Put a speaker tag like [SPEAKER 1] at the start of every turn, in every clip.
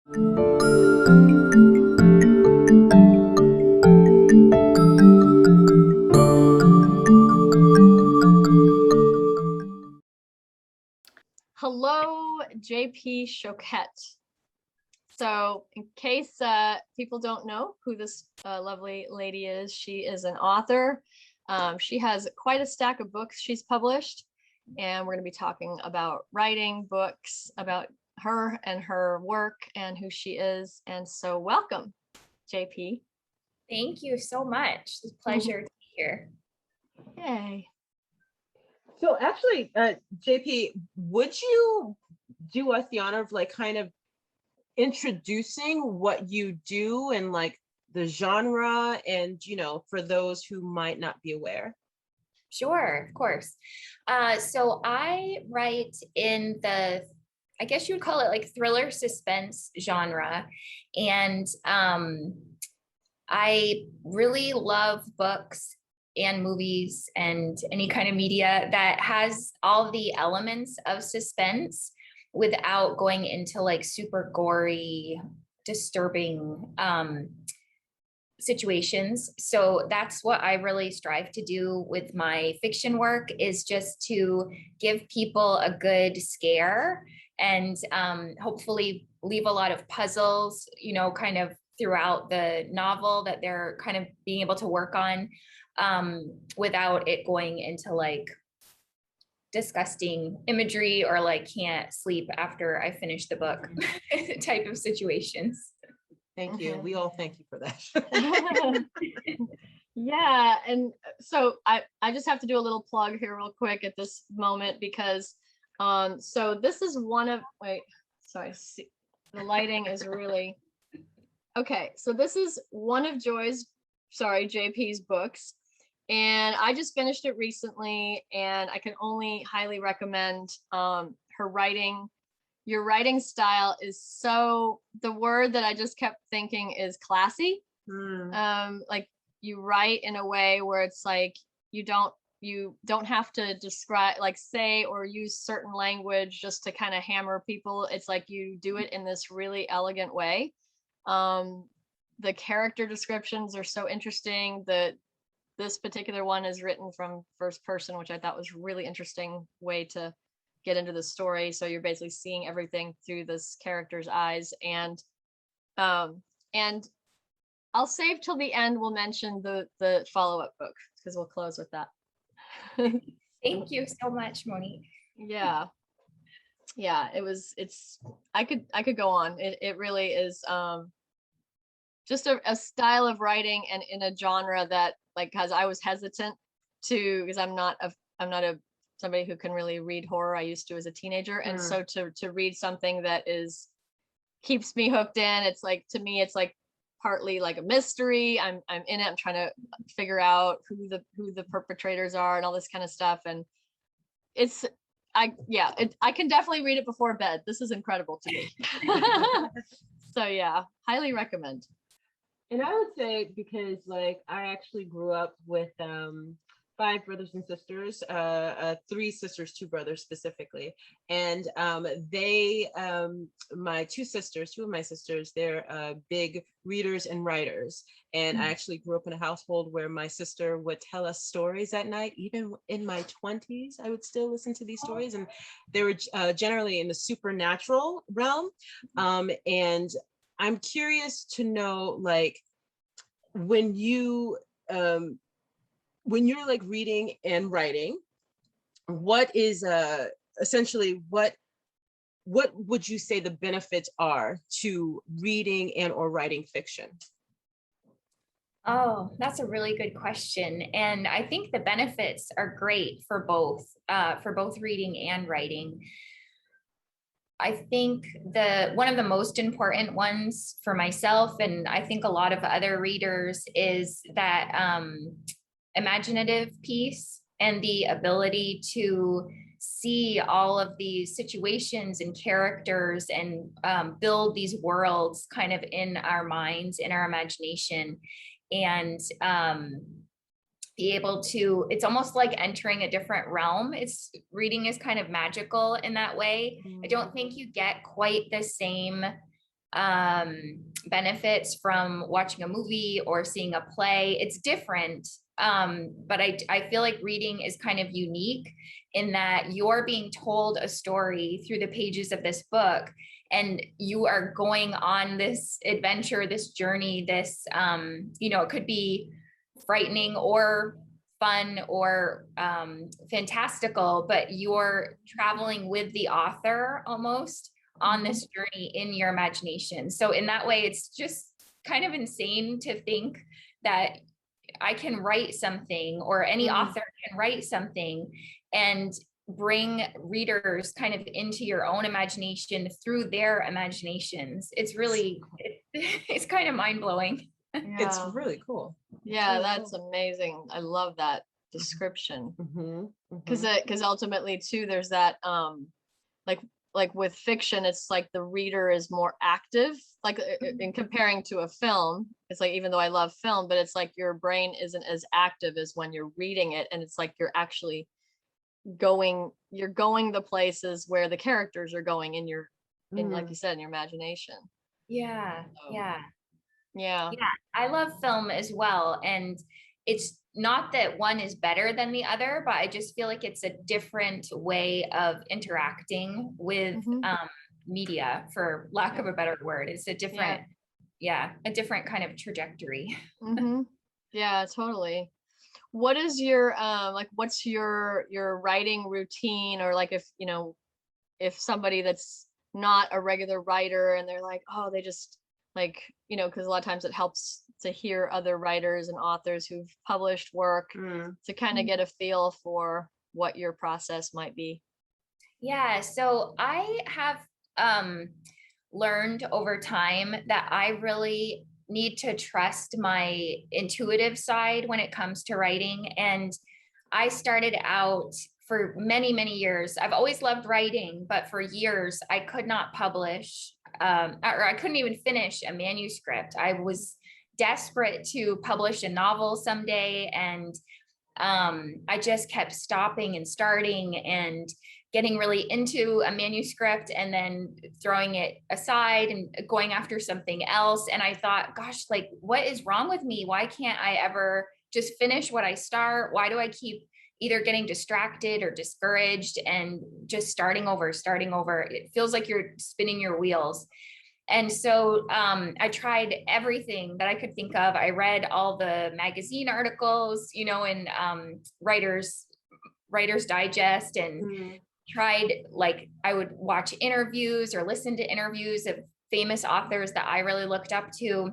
[SPEAKER 1] Hello, JP CHOQUETTE. So in case people don't know who this lovely lady is, she is an author. She has quite a stack of books she's published, and we're going to be talking about writing books, about her and her work and who she is. And so welcome, JP.
[SPEAKER 2] Thank you so much. It's a pleasure to be here.
[SPEAKER 1] Yay.
[SPEAKER 3] So actually, JP, would you do us the honor of like kind of introducing what you do and like the genre and, you know, for those who might not be aware?
[SPEAKER 2] Sure, of course. So I write in the, I guess you would call it like thriller suspense genre. And I really love books and movies and any kind of media that has all the elements of suspense without going into like super gory, disturbing situations. So that's what I really strive to do with my fiction work, is just to give people a good scare and hopefully leave a lot of puzzles, you know, kind of throughout the novel that they're kind of being able to work on without it going into like disgusting imagery or like can't sleep after I finish the book type of situations.
[SPEAKER 3] Thank you. We all thank you for that.
[SPEAKER 1] Yeah, and so I just have to do a little plug here real quick at this moment because so this is one of, wait, sorry, see, the lighting is really okay. So this is one of JP's books, and I just finished it recently, and I can only highly recommend her writing. Your writing style is so, the word that I just kept thinking is classy. Like you write in a way where it's like you don't have to describe, like say or use certain language just to kind of hammer people. It's like you do it in this really elegant way. The character descriptions are so interesting. This particular one is written from first person, which I thought was really interesting way to get into the story. So you're basically seeing everything through this character's eyes, and I'll save till the end. We'll mention the follow-up book because we'll close with that.
[SPEAKER 2] Thank you so much, Monique.
[SPEAKER 1] Yeah, I could go on. It really is just a style of writing and in a genre that, like, because I was hesitant to, because I'm not a somebody who can really read horror. I used to as a teenager, and so to read something that keeps me hooked in. It's like, to me, it's like partly like a mystery. I'm in it. I'm trying to figure out who the perpetrators are and all this kind of stuff. And I can definitely read it before bed. This is incredible to me. So yeah, highly recommend.
[SPEAKER 3] And I would say, because like I actually grew up with 5 brothers and sisters, 3 sisters, 2 brothers specifically. And my 2 of my sisters, they're big readers and writers. And I actually grew up in a household where my sister would tell us stories at night. Even in my 20s, I would still listen to these stories. And they were generally in the supernatural realm. And I'm curious to know, like, when you're like reading and writing, what is essentially what would you say the benefits are to reading and or writing fiction?
[SPEAKER 2] Oh, that's a really good question. And I think the benefits are great for both reading and writing. I think one of the most important ones for myself, and I think a lot of other readers, is that imaginative piece and the ability to see all of these situations and characters and build these worlds kind of in our minds, in our imagination, and be able to, it's almost like entering a different realm. Reading is kind of magical in that way. I don't think you get quite the same benefits from watching a movie or seeing a play. It's different. But I feel like reading is kind of unique in that you're being told a story through the pages of this book, and you are going on this adventure, this journey, this, it could be frightening or fun or fantastical, but you're traveling with the author almost on this journey in your imagination. So in that way, it's just kind of insane to think that I can write something, or any author can write something and bring readers kind of into your own imagination through their imaginations. It's really, it's kind of mind blowing.
[SPEAKER 3] It's really cool.
[SPEAKER 1] Yeah, that's amazing. I love that description. Because ultimately too, there's that like with fiction, it's like the reader is more active, like in comparing to a film. It's like, even though I love film, but it's like your brain isn't as active as when you're reading it, and it's like you're actually going the places where the characters are going in your in, like you said, in your imagination.
[SPEAKER 2] Yeah.
[SPEAKER 1] So,
[SPEAKER 2] Yeah.
[SPEAKER 1] yeah.
[SPEAKER 2] I love film as well. And it's not that one is better than the other, but I just feel like it's a different way of interacting with media, for lack of a better word. It's a different, a different kind of trajectory.
[SPEAKER 1] Yeah, totally. What is your what's your writing routine? Or like, if somebody that's not a regular writer and they're like, oh, they just like, because a lot of times it helps to hear other writers and authors who've published work to kind of get a feel for what your process might be.
[SPEAKER 2] Yeah, so I have learned over time that I really need to trust my intuitive side when it comes to writing. And I started out for many, many years. I've always loved writing, but for years I could not publish, or I couldn't even finish a manuscript. I was desperate to publish a novel someday, and I just kept stopping and starting and getting really into a manuscript and then throwing it aside and going after something else. And I thought, gosh, like, what is wrong with me? Why can't I ever just finish what I start? Why do I keep either getting distracted or discouraged and just starting over? It feels like you're spinning your wheels. And so I tried everything that I could think of. I read all the magazine articles, in Writer's Digest, and tried, like, I would watch interviews or listen to interviews of famous authors that I really looked up to.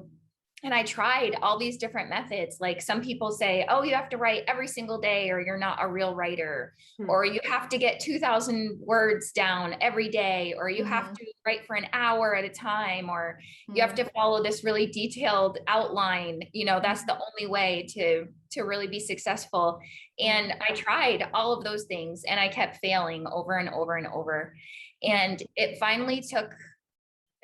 [SPEAKER 2] And I tried all these different methods. Like, some people say, oh, you have to write every single day or you're not a real writer, or you have to get 2,000 words down every day, or you have to write for an hour at a time, or you have to follow this really detailed outline. That's the only way to really be successful. And I tried all of those things and I kept failing over and over and over. And it finally took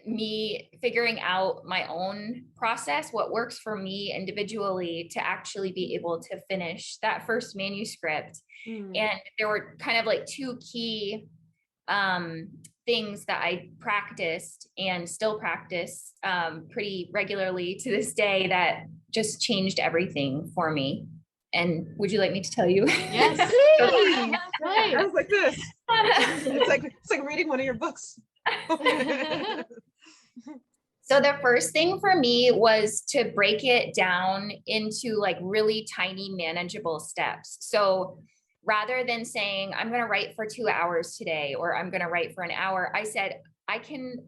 [SPEAKER 2] me figuring out my own process, what works for me individually, to actually be able to finish that first manuscript. And there were kind of like two key things that I practiced and still practice pretty regularly to this day that just changed everything for me. And would you like me to tell you?
[SPEAKER 1] Yes, please.
[SPEAKER 3] I was like this. It's like reading one of your books.
[SPEAKER 2] So the first thing for me was to break it down into like really tiny, manageable steps. So rather than saying, I'm going to write for 2 hours today, or I'm going to write for an hour, I said, I can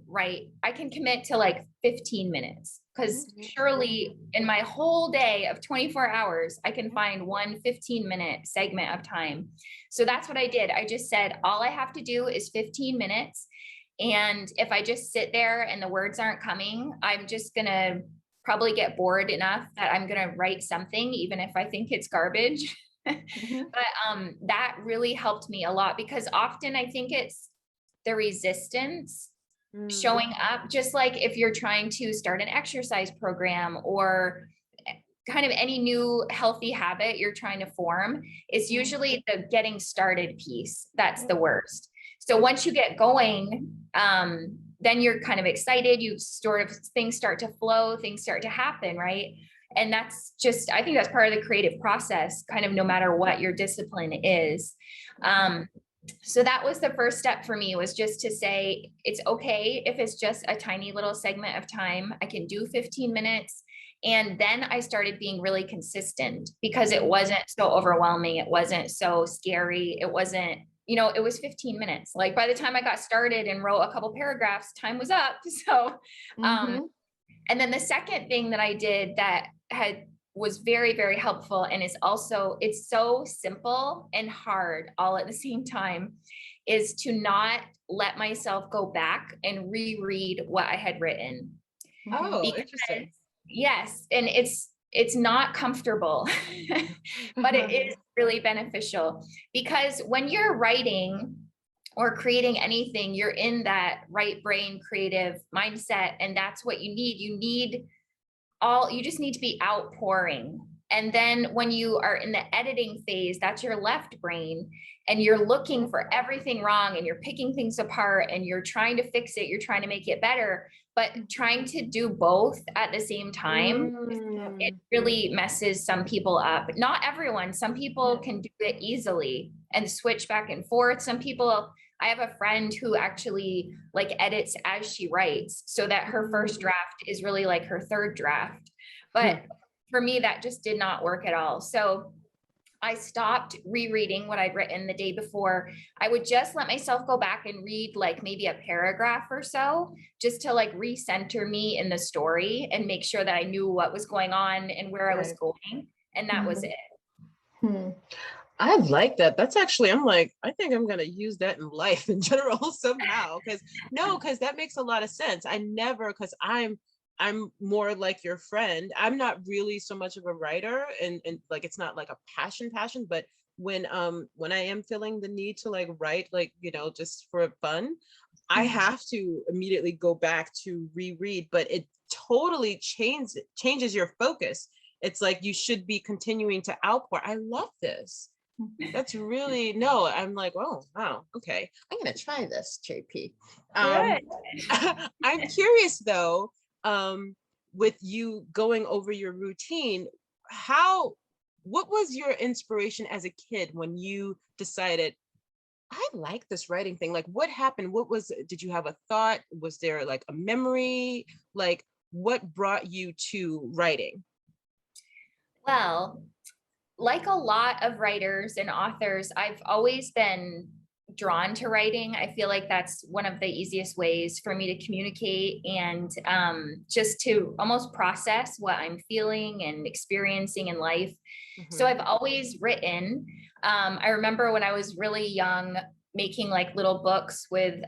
[SPEAKER 2] commit to like 15 minutes, because surely in my whole day of 24 hours, I can find one 15-minute segment of time. So that's what I did. I just said, all I have to do is 15 minutes. And if I just sit there and the words aren't coming, I'm just going to probably get bored enough that I'm going to write something, even if I think it's garbage. But that really helped me a lot, because often I think it's the resistance showing up, just like if you're trying to start an exercise program or kind of any new healthy habit you're trying to form, it's usually the getting started piece that's the worst. So once you get going, then you're kind of excited, you sort of, things start to flow, things start to happen, right? And that's just, I think that's part of the creative process, kind of no matter what your discipline is. So that was the first step for me, was just to say, it's okay if it's just a tiny little segment of time. I can do 15 minutes. And then I started being really consistent, because it wasn't so overwhelming. It wasn't so scary. It wasn't, you know, it was 15 minutes. Like by the time I got started and wrote a couple paragraphs, time was up. So, and then the second thing that I did that was very, very helpful, and is also, it's so simple and hard all at the same time, is to not let myself go back and reread what I had written.
[SPEAKER 3] Oh, interesting.
[SPEAKER 2] Yes. And it's not comfortable, but it is really beneficial, because when you're writing or creating anything, you're in that right brain creative mindset. And that's what you need. You just need to be outpouring. And then when you are in the editing phase, that's your left brain, and you're looking for everything wrong, and you're picking things apart, and you're trying to fix it. You're trying to make it better, but trying to do both at the same time, it really messes some people up. Not everyone. Some people can do it easily and switch back and forth. Some people, I have a friend who actually like edits as she writes, so that her first draft is really like her third draft. But for me, that just did not work at all. So I stopped rereading what I'd written the day before. I would just let myself go back and read like maybe a paragraph or so, just to like recenter me in the story and make sure that I knew what was going on and where I was going. And that was it.
[SPEAKER 3] I like that. That's actually, I'm like, I think I'm going to use that in life in general somehow. Because that makes a lot of sense. Because I'm more like your friend. I'm not really so much of a writer, and like, it's not like a passion, but when I am feeling the need to like write, like, you know, just for fun, I have to immediately go back to reread, but it totally changes your focus. It's like, you should be continuing to outpour. I love this. That's really, no, I'm like, oh, wow. Okay. I'm going to try this, JP. I'm curious though, with you going over your routine, what was your inspiration as a kid when you decided, I like this writing thing? Like, what happened? Did you have a thought? Was there like a memory? Like, what brought you to writing?
[SPEAKER 2] Well, like a lot of writers and authors, I've always been drawn to writing. I feel like that's one of the easiest ways for me to communicate and just to almost process what I'm feeling and experiencing in life. So I've always written. I remember when I was really young, making like little books with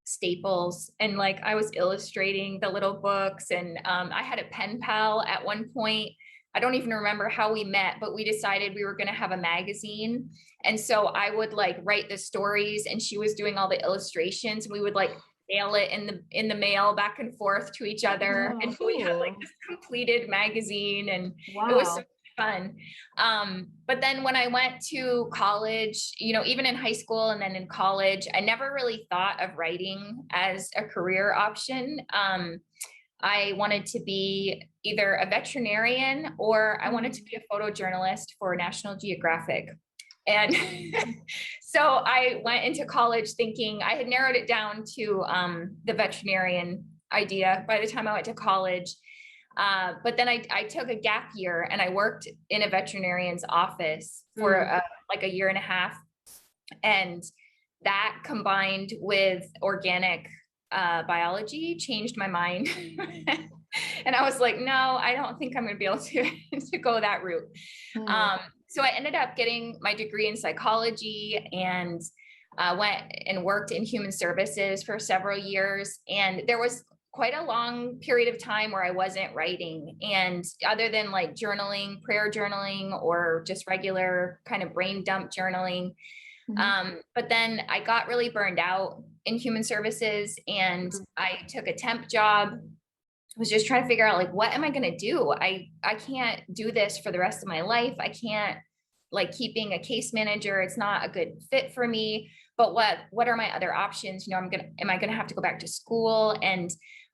[SPEAKER 2] staples, and like I was illustrating the little books, and I had a pen pal at one point. I don't even remember how we met, but we decided we were going to have a magazine. And so I would like write the stories, and she was doing all the illustrations. We would like mail it in the mail back and forth to each other. And we had like this completed magazine, and it was so fun. But then when I went to college, you know, even in high school and then in college, I never really thought of writing as a career option. I wanted to be either a veterinarian, or I wanted to be a photojournalist for National Geographic. And so I went into college thinking, I had narrowed it down to the veterinarian idea by the time I went to college. But then I took a gap year, and I worked in a veterinarian's office for like a year and a half. And that combined with organic biology changed my mind. And I was like, no, I don't think I'm going to be able to go that route. So I ended up getting my degree in psychology, and went and worked in human services for several years. And there was quite a long period of time where I wasn't writing, and other than like journaling, prayer journaling, or just regular kind of brain dump journaling. But then I got really burned out in human services, and I took a temp job. Was just trying to figure out like, what am I going to do? I can't do this for the rest of my life. I can't, like, keep being a case manager. It's not a good fit for me. but what are my other options? You know, am I gonna have to go back to school? And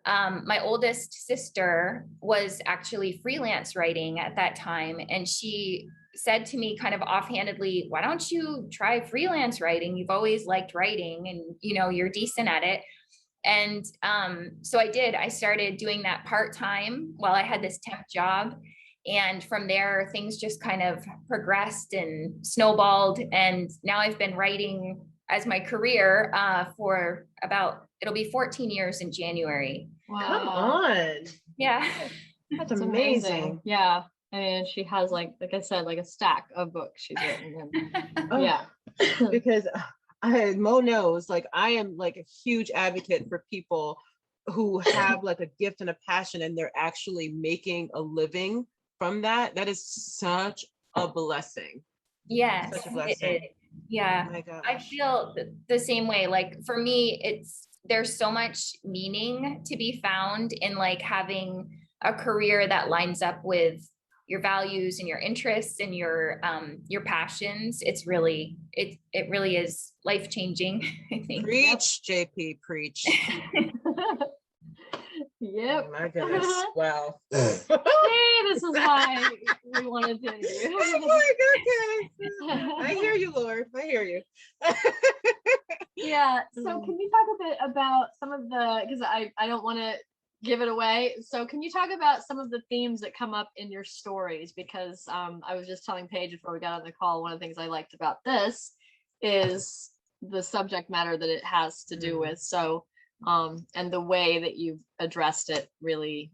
[SPEAKER 2] my oldest sister was actually freelance writing at that time. And she said to me kind of offhandedly, why don't you try freelance writing? You've always liked writing and, you know, you're decent at it. And so I did. I started doing that part-time while I had this temp job. And from there, things just kind of progressed and snowballed. And now I've been writing as my career for about, it'll be 14 years in January.
[SPEAKER 3] Come
[SPEAKER 1] Wow.
[SPEAKER 3] on.
[SPEAKER 2] Yeah.
[SPEAKER 3] That's
[SPEAKER 1] It's
[SPEAKER 3] amazing.
[SPEAKER 1] Yeah. I mean, she has like I said, like a stack of books she's written. And,
[SPEAKER 3] Oh,
[SPEAKER 1] yeah.
[SPEAKER 3] because Mo knows, like, I am like a huge advocate for people who have like a gift and a passion and they're actually making a living from that. That is such a blessing.
[SPEAKER 2] Yes,
[SPEAKER 3] Such a
[SPEAKER 2] it
[SPEAKER 3] blessing.
[SPEAKER 2] is. Yeah.
[SPEAKER 3] Oh my gosh.
[SPEAKER 2] I feel the same way. Like for me, there's so much meaning to be found in like having a career that lines up with your values and your interests and your passions. It's really, it really is life-changing, I think.
[SPEAKER 3] Preach, JP, preach.
[SPEAKER 1] Yep.
[SPEAKER 3] Oh my goodness. Wow.
[SPEAKER 1] Hey, this is why we wanted to interview.
[SPEAKER 3] Oh my God, okay. I hear you, Lord. I hear you.
[SPEAKER 1] Yeah. So can you talk a bit about some of the, because I don't want to give it away. So can you talk about some of the themes that come up in your stories? Because I was just telling Paige before we got on the call, one of the things I liked about this is the subject matter that it has to do with. So and the way that you've addressed it really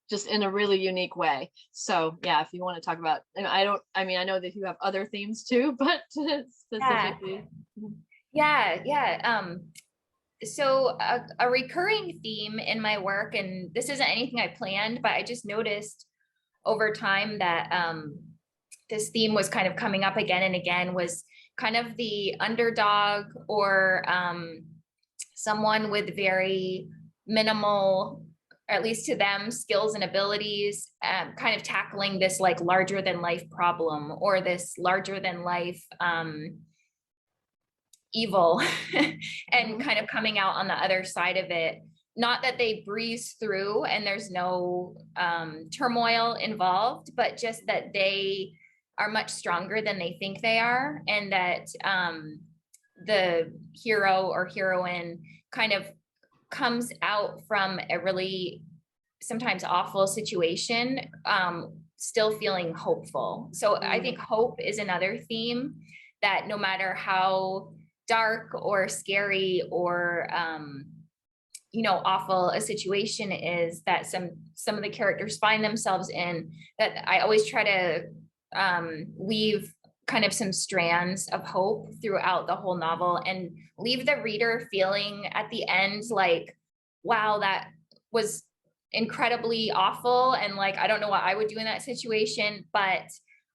[SPEAKER 1] just in a really unique way. So yeah, if you want to talk about, and I know that you have other themes too, but specifically.
[SPEAKER 2] Yeah. So a recurring theme in my work, and this isn't anything I planned, but I just noticed over time that this theme was kind of coming up again and again, was kind of the underdog or someone with very minimal, or at least to them, skills and abilities, kind of tackling this like larger than life problem or this larger than life evil and kind of coming out on the other side of it. Not that they breeze through and there's no turmoil involved, but just that they are much stronger than they think they are, and that the hero or heroine kind of comes out from a really sometimes awful situation, still feeling hopeful. So I think hope is another theme, that no matter how dark or scary or awful a situation is that some of the characters find themselves in, that I always try to weave kind of some strands of hope throughout the whole novel and leave the reader feeling at the end like, wow, that was incredibly awful, and like I don't know what I would do in that situation, but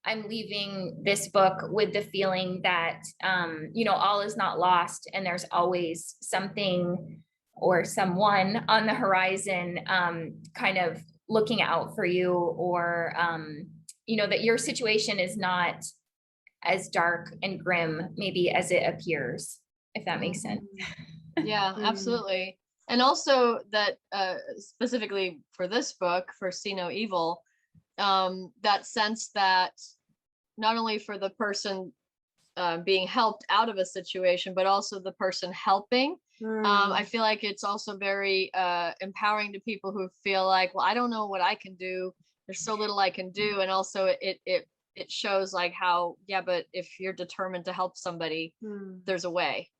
[SPEAKER 2] I'm leaving this book with the feeling that all is not lost, and there's always something or someone on the horizon kind of looking out for you, or that your situation is not as dark and grim maybe as it appears, if that makes sense.
[SPEAKER 1] Yeah, absolutely. And also that specifically for this book, for See No Evil, that sense that not only for the person being helped out of a situation, but also the person helping. I feel like it's also very empowering to people who feel like, well, I don't know what I can do. There's so little I can do. And also it shows like how, yeah, but if you're determined to help somebody, there's a way,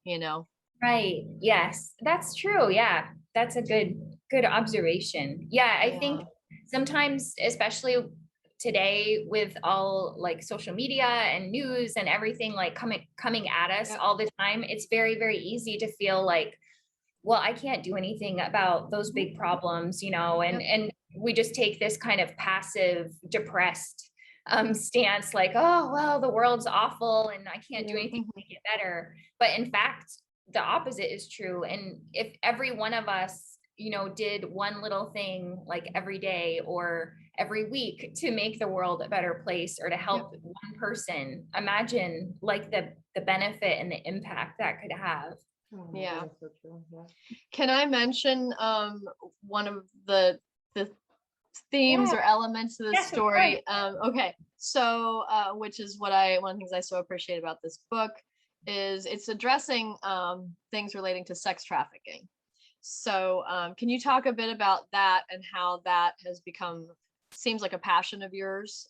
[SPEAKER 2] Right. Yes, that's true. Yeah. That's a good observation. Yeah. I think sometimes, especially today with all like social media and news and everything like coming at us all the time, it's very, very easy to feel like, well, I can't do anything about those big problems, and we just take this kind of passive, depressed stance, like, oh, well, the world's awful and I can't do anything to make it better. But in fact, the opposite is true. And if every one of us, did one little thing like every day or every week to make the world a better place or to help one person, imagine like the benefit and the impact that could have.
[SPEAKER 1] Yeah.
[SPEAKER 3] That's so true. Yeah.
[SPEAKER 1] Can I mention one of the themes or elements of the
[SPEAKER 2] Yes, of
[SPEAKER 1] story? Okay, so which is one of the things I so appreciate about this book is it's addressing things relating to sex trafficking. So can you talk a bit about that and how that has become, seems like a passion of yours,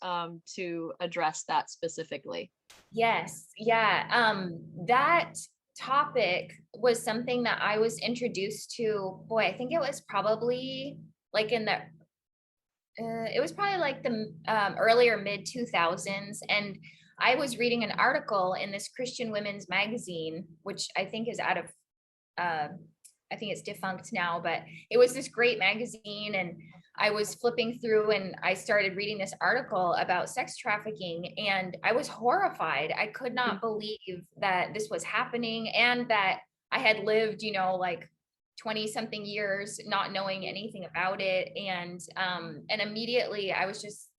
[SPEAKER 1] to address that specifically?
[SPEAKER 2] Yes. Yeah. That topic was something that I was introduced to, boy, I think it was probably like it was probably like the earlier mid 2000s. And I was reading an article in this Christian women's magazine, which I think is out of, I think it's defunct now, but it was this great magazine. And I was flipping through and I started reading this article about sex trafficking and I was horrified. I could not believe that this was happening and that I had lived, like 20 something years not knowing anything about it. And immediately I was just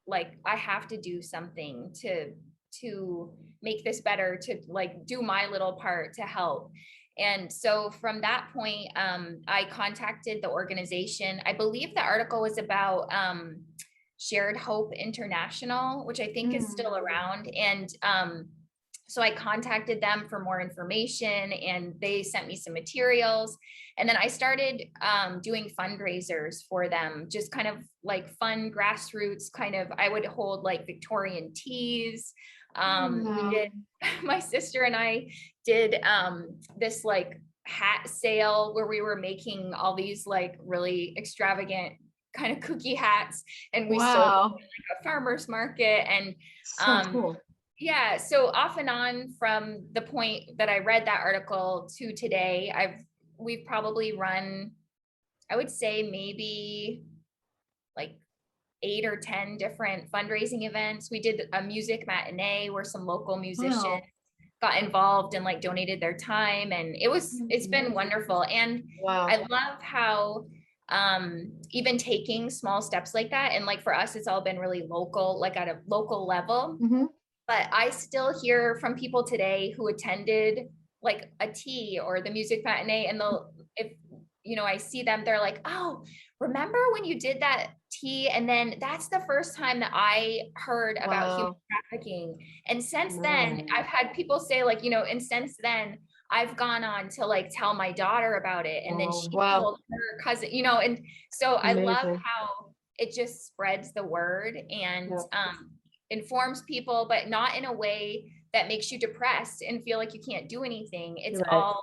[SPEAKER 2] like, I have to do something to make this better, to like do my little part to help. And so from that point, I contacted the organization. I believe the article was about Shared Hope International, which I think is still around. And so I contacted them for more information and they sent me some materials. And then I started doing fundraisers for them, just kind of like fun grassroots kind of, I would hold like Victorian teas. We did, my sister and I did this like hat sale where we were making all these like really extravagant kind of kooky hats and we sold them at like a farmer's market. And
[SPEAKER 1] So cool.
[SPEAKER 2] yeah, so off and on from the point that I read that article to today, we've probably run, I would say maybe like 8 or 10 different fundraising events. We did a music matinee where some local musicians got involved and like donated their time. And it's been wonderful. And I love how even taking small steps like that. And like for us, it's all been really local, like at a local level. But I still hear from people today who attended like a tea or the music matinee and if I see them, they're like, oh, remember when you did that tea? And then that's the first time that I heard about human trafficking. And since then I've had people say like, and since then I've gone on to like tell my daughter about it. And then she told her cousin, and so I love how it just spreads the word and informs people, but not in a way that makes you depressed and feel like you can't do anything. It's all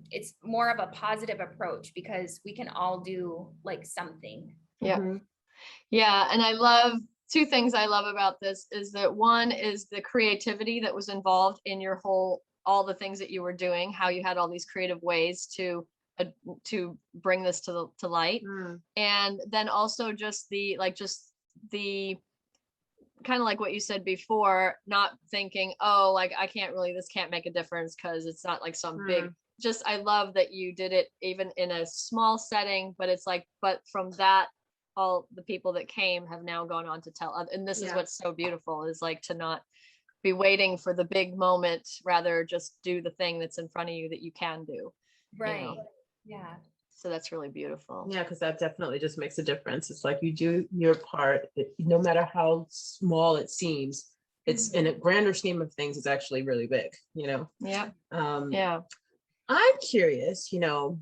[SPEAKER 2] it's more of a positive approach because we can all do like something.
[SPEAKER 1] Yeah, and I love two things I love about this is that one is the creativity that was involved in your all the things that you were doing, how you had all these creative ways to bring this to light. And then also just the kind of like what you said before, not thinking, oh, like this can't make a difference because it's not like some big, just, I love that you did it even in a small setting, but it's like, but from that, all the people that came have now gone on to tell other, and this is what's so beautiful is like to not be waiting for the big moment, rather just do the thing that's in front of you that you can do.
[SPEAKER 2] Right. Yeah.
[SPEAKER 1] So that's really beautiful.
[SPEAKER 3] Yeah, because that definitely just makes a difference. It's like you do your part, no matter how small it seems, it's in a grander scheme of things, it's actually really big,
[SPEAKER 1] Yeah.
[SPEAKER 3] I'm curious,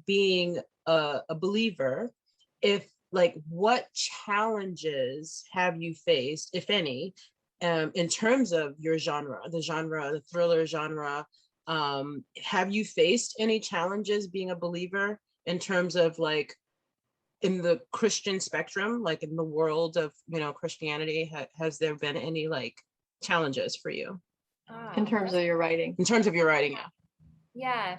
[SPEAKER 3] being a believer, if like what challenges have you faced, if any, in terms of your genre, the thriller genre? Have you faced any challenges being a believer in terms of like in the Christian spectrum, like in the world of, Christianity? Has there been any like challenges for you?
[SPEAKER 1] In terms of your writing?
[SPEAKER 3] In terms of your writing, yeah.
[SPEAKER 2] Yeah.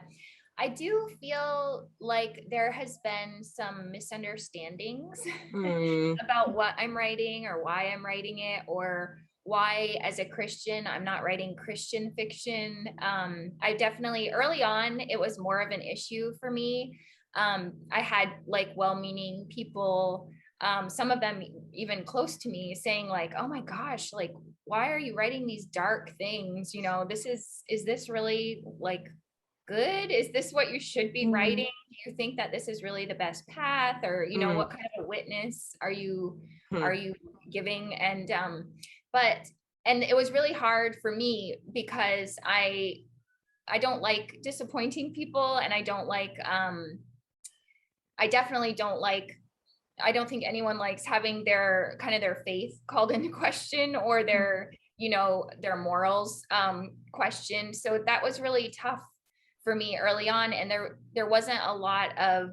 [SPEAKER 2] I do feel like there has been some misunderstandings about what I'm writing or why I'm writing it, or why as a Christian I'm not writing Christian fiction. I definitely early on it was more of an issue for me. I had like well-meaning people, some of them even close to me, saying like, oh my gosh, like, why are you writing these dark things? You know, is this really like good? Is this what you should be writing? Do you think that this is really the best path? Or, you know, what kind of a witness are you giving? And and it was really hard for me because I don't like disappointing people, and I don't like I definitely don't like, I don't think anyone likes having their kind of their faith called into question, or their, you know, their morals questioned. So that was really tough for me early on. And there wasn't a lot of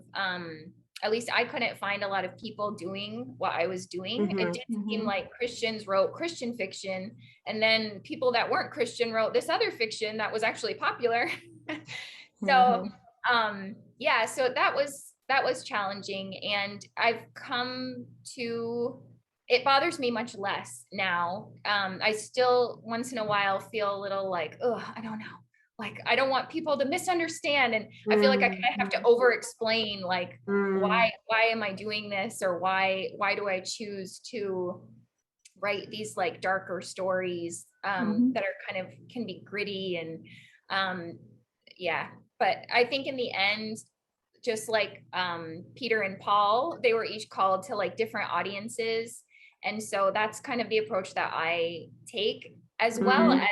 [SPEAKER 2] at least I couldn't find a lot of people doing what I was doing. It did seem like Christians wrote Christian fiction, and then people that weren't Christian wrote this other fiction that was actually popular. So yeah, so that was challenging. And I've come to, it bothers me much less now. I still once in a while feel a little like, oh, I don't know, like I don't want people to misunderstand, and I feel like I kind of have to over explain, like why am I doing this, or why do I choose to write these like darker stories that are kind of can be gritty. And yeah, but I think in the end, just like Peter and Paul, they were each called to like different audiences. And so that's kind of the approach that I take, as well as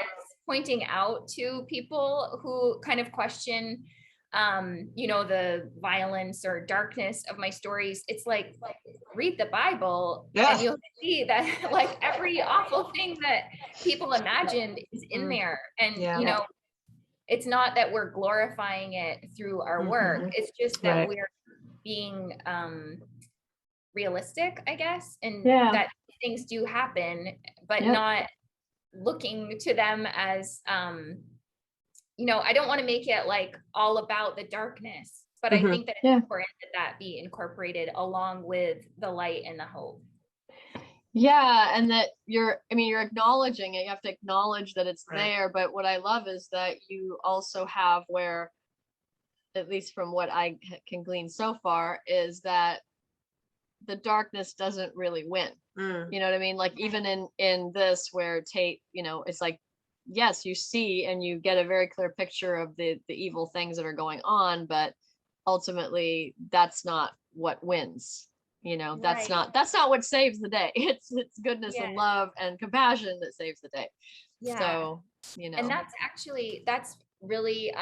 [SPEAKER 2] pointing out to people who kind of question, you know, the violence or darkness of my stories. It's like read the Bible, and you'll see that like every awful thing that people imagined is in there. And, you know, it's not that we're glorifying it through our work. It's just that we're being realistic, I guess, and that things do happen, but not looking to them as you know, I don't want to make it like all about the darkness, but I think that it's important that be incorporated along with the light and the hope.
[SPEAKER 1] Yeah, and that you're acknowledging it. You have to acknowledge that it's there. But what I love is that you also have, where, at least from what I can glean so far, is that the darkness doesn't really win. You know what I mean? Like even in this, where Tate, you know, it's like, yes, you see and you get a very clear picture of the evil things that are going on, but ultimately that's not what wins. You know, that's not what saves the day. It's goodness and love and compassion that saves the day. So, you know,
[SPEAKER 2] and that's really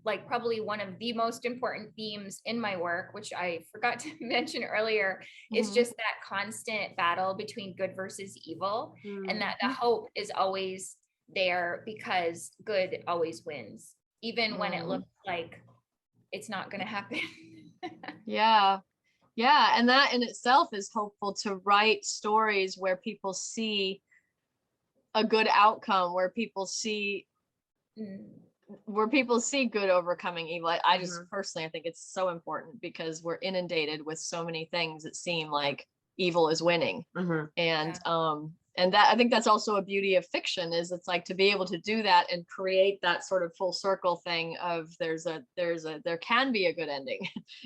[SPEAKER 2] like probably one of the most important themes in my work, which I forgot to mention earlier, is just that constant battle between good versus evil, and that the hope is always there because good always wins, even when it looks like it's not going to happen.
[SPEAKER 1] Yeah, and that in itself is hopeful, to write stories where people see a good outcome, where people see good overcoming evil. I just personally, I think it's so important, because we're inundated with so many things that seem like evil is winning. And that, I think that's also a beauty of fiction, is it's like to be able to do that and create that sort of full circle thing of there can be a good ending.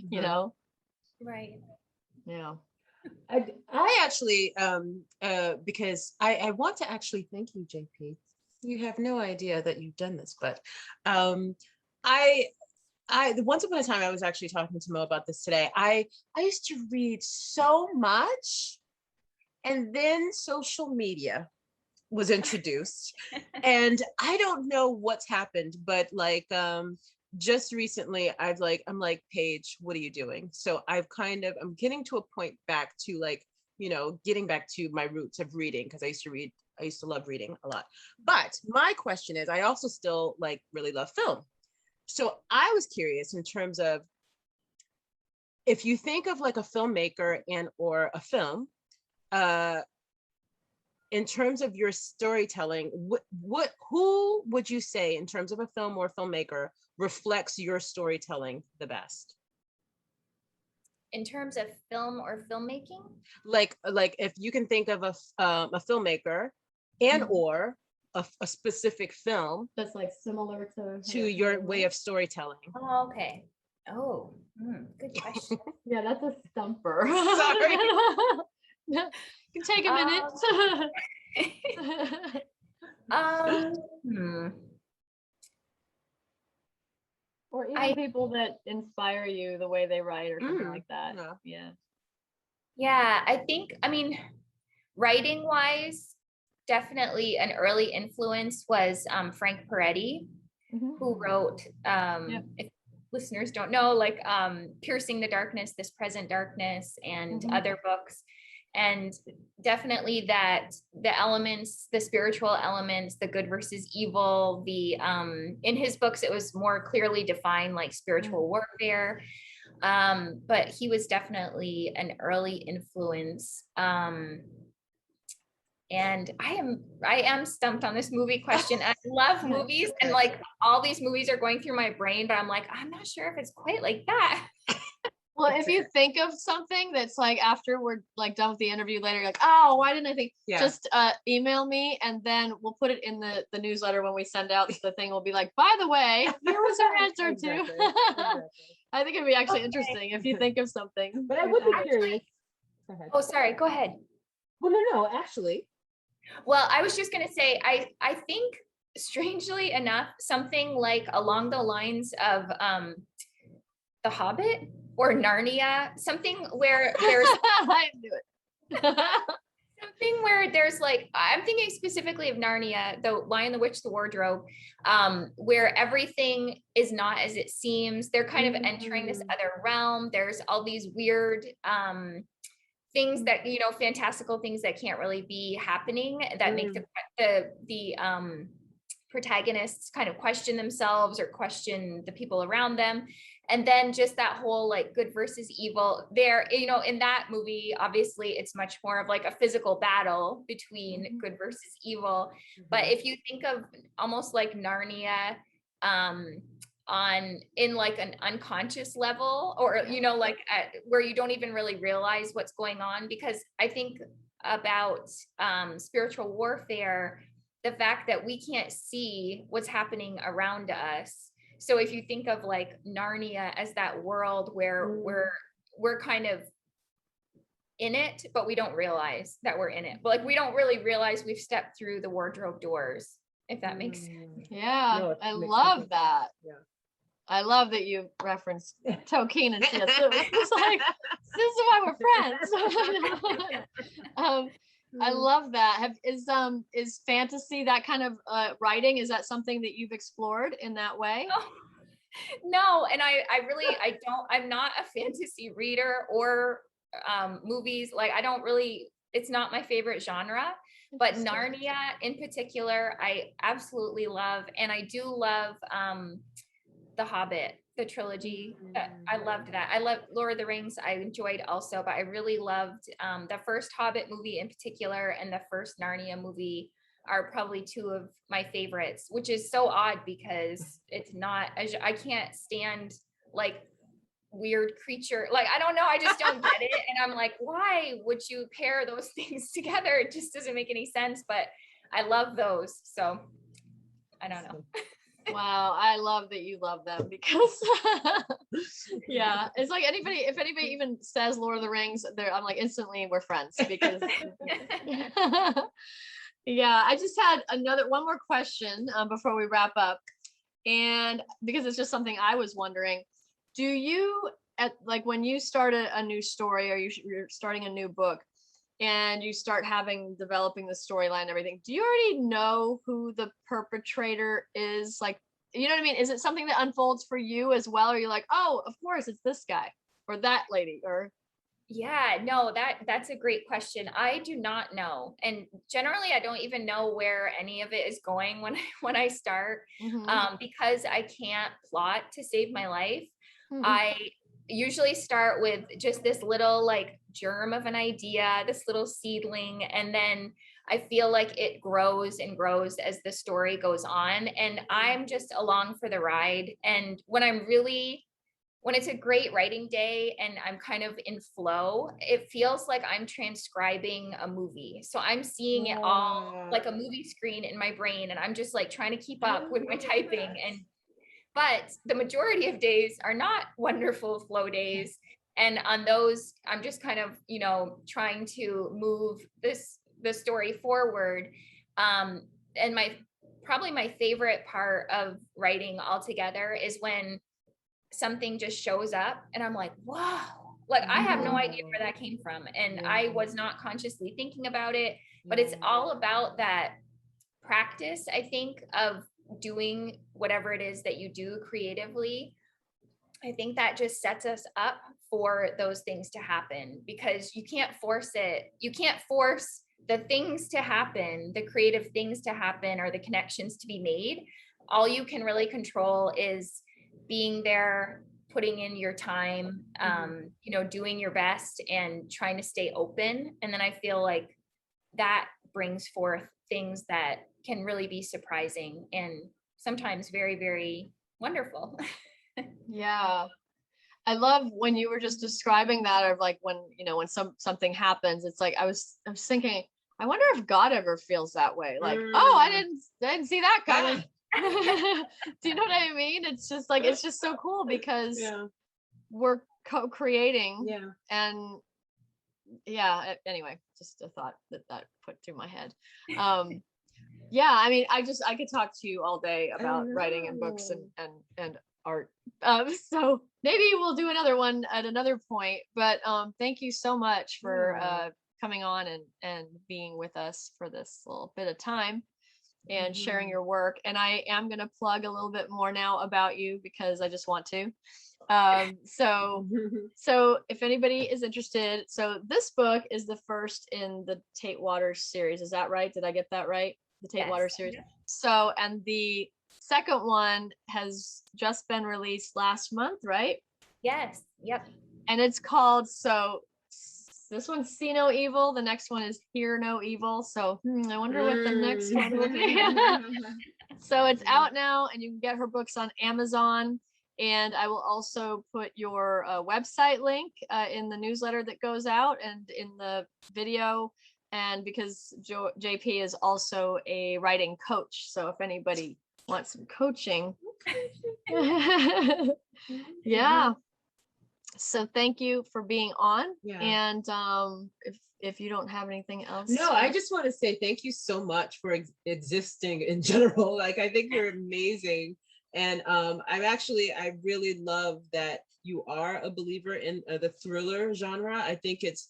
[SPEAKER 1] You know?
[SPEAKER 2] Right.
[SPEAKER 1] Yeah.
[SPEAKER 3] I actually because I want to actually thank you, JP. You have no idea that you've done this, but I once upon a time, I was actually talking to Mo about this today. I used to read so much, and then social media was introduced, and I don't know what's happened, but like just recently I'm like, Paige, what are you doing? So I'm getting to a point back to, like, you know, getting back to my roots of reading, because I used to love reading a lot. But my question is, I also still like really love film. So I was curious, in terms of, if you think of like a filmmaker and or a film, in terms of your storytelling, who would you say, in terms of a film or filmmaker, reflects your storytelling the best?
[SPEAKER 2] In terms of film or filmmaking?
[SPEAKER 3] Like if you can think of a filmmaker and or a specific film
[SPEAKER 1] That's like similar to
[SPEAKER 3] your way of storytelling.
[SPEAKER 2] Oh, okay. Good question.
[SPEAKER 1] Yeah, that's a stumper.
[SPEAKER 3] Sorry.
[SPEAKER 1] You can take a minute. Or even people that inspire you the way they write or something like that. Yeah.
[SPEAKER 2] Yeah, I think, I mean, writing wise, definitely an early influence was Frank Peretti, who wrote, if listeners don't know, like Piercing the Darkness, This Present Darkness, and other books. And definitely that the elements, the spiritual elements, the good versus evil, in his books, it was more clearly defined, like spiritual warfare. But he was definitely an early influence. And I am stumped on this movie question. I love movies, and like all these movies are going through my brain, but I'm like, I'm not sure if it's quite like that.
[SPEAKER 1] Well, if you think of something that's like after we're like done with the interview later, you're like, oh, why didn't I think? Just email me, and then we'll put it in the newsletter when we send out the thing. We'll be like, by the way, here was our answer too. I think it'd be actually interesting if you think of something.
[SPEAKER 3] But I would be curious.
[SPEAKER 2] Go ahead. Oh, sorry. Go ahead.
[SPEAKER 3] Well, no, actually.
[SPEAKER 2] Well, I was just going to say, I think strangely enough, something like along the lines of The Hobbit or Narnia, something where there's
[SPEAKER 1] I knew it.
[SPEAKER 2] something where there's like, I'm thinking specifically of Narnia, The Lion, the Witch, the Wardrobe, where everything is not as it seems. They're kind of entering this other realm. There's all these weird things that, you know, fantastical things that can't really be happening, that make the protagonists kind of question themselves or question the people around them. And then just that whole like good versus evil there, you know, in that movie, obviously it's much more of like a physical battle between good versus evil. But if you think of almost like Narnia, in like an unconscious level, or, you know, like where you don't even really realize what's going on, because I think about spiritual warfare, the fact that we can't see what's happening around us. So if you think of like Narnia as that world where we're kind of in it, but we don't realize that we're in it. But like, we don't really realize we've stepped through the wardrobe doors, if that makes sense.
[SPEAKER 1] Yeah, no, I love that. Yeah. I love that you referenced Tolkien and C.S. Lewis. It's like, this is why we're friends. I love that. Is fantasy, that kind of writing, is that something that you've explored in that way?
[SPEAKER 2] No, and I'm not a fantasy reader or movies. Like, it's not my favorite genre, but Narnia in particular, I absolutely love. And I do love The Hobbit, the trilogy. I loved that. I love Lord of the Rings. I enjoyed also, but I really loved the first Hobbit movie in particular, and the first Narnia movie are probably two of my favorites, which is so odd because it's not, I can't stand like weird creature. Like, I don't know. I just don't get it. And I'm like, why would you pair those things together? It just doesn't make any sense, but I love those. So I don't know.
[SPEAKER 1] Wow, I love that you love them, because yeah, it's like if anybody even says Lord of the Rings, I'm like, instantly we're friends, because yeah. I just had one more question before we wrap up, and because it's just something I was wondering, do you, like when you start a new story, or you're starting a new book, and you start developing the storyline and everything, do you already know who the perpetrator is? Like, you know what I mean? Is it something that unfolds for you as well? Or you're like, oh, of course it's this guy or that lady, or?
[SPEAKER 2] Yeah, no, that's a great question. I do not know. And generally I don't even know where any of it is going when I start, because I can't plot to save my life. I usually start with just this little like germ of an idea, this little seedling, and then I feel like it grows and grows as the story goes on, and I'm just along for the ride. And when it's a great writing day and I'm kind of in flow, it feels like I'm transcribing a movie. So I'm seeing it all like a movie screen in my brain, and I'm just like trying to keep up with my typing. And but the majority of days are not wonderful flow days. And on those, I'm just kind of, you know, trying to move the story forward. And probably my favorite part of writing altogether is when something just shows up and I'm like, wow, like I have no idea where that came from. And I was not consciously thinking about it, but it's all about that practice, I think, of doing whatever it is that you do creatively. I think that just sets us up for those things to happen, because you can't force it. You can't force the things to happen, the creative things to happen, or the connections to be made. All you can really control is being there, putting in your time, you know, doing your best and trying to stay open. And then I feel like that brings forth things that can really be surprising and sometimes very, very wonderful.
[SPEAKER 1] Yeah. I love when you were just describing that, of like when, you know, when something happens, it's like I was thinking, I wonder if God ever feels that way. Like, oh, I didn't see that coming. Do you know what I mean? It's just like, it's just so cool because we're co-creating. And anyway, just a thought that put through my head. Yeah, I mean, I could talk to you all day about writing and books and art. So maybe we'll do another one at another point, but thank you so much for coming on and being with us for this little bit of time and sharing your work. And I am going to plug a little bit more now about you because I just want to. So if anybody is interested, so this book is the first in the Tate Waters series. Is that right? Did I get that right? The Tate Waters series. So, and the second one has just been released last month, right?
[SPEAKER 2] Yes. Yep.
[SPEAKER 1] And it's called, so this one's See No Evil. The next one is Hear No Evil. So I wonder what the next one will be. So it's out now and you can get her books on Amazon. And I will also put your website link in the newsletter that goes out and in the video. And because JP is also a writing coach. So if anybody wants some coaching. Yeah. So thank you for being on. And if you don't have anything else.
[SPEAKER 3] No, I just want to say thank you so much for existing in general. Like, I think you're amazing. And I really love that you are a believer in the thriller genre. I think it's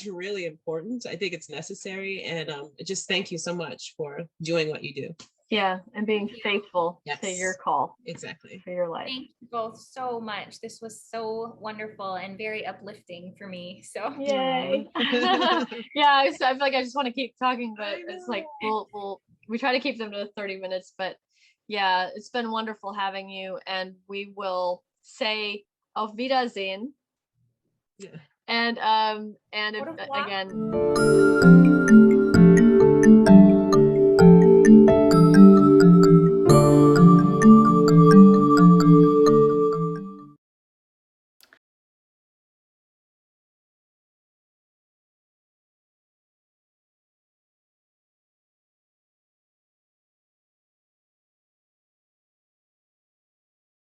[SPEAKER 3] really important. I think it's necessary. And just thank you so much for doing what you do.
[SPEAKER 1] Yeah, and being faithful to your call.
[SPEAKER 3] Exactly.
[SPEAKER 1] For your life.
[SPEAKER 2] Thank you both so much. This was so wonderful and very uplifting for me. So
[SPEAKER 1] yay. Yeah, I feel like I just want to keep talking, but it's like we try to keep them to 30 minutes, but yeah, it's been wonderful having you, and we will say auf Wiedersehen. And again.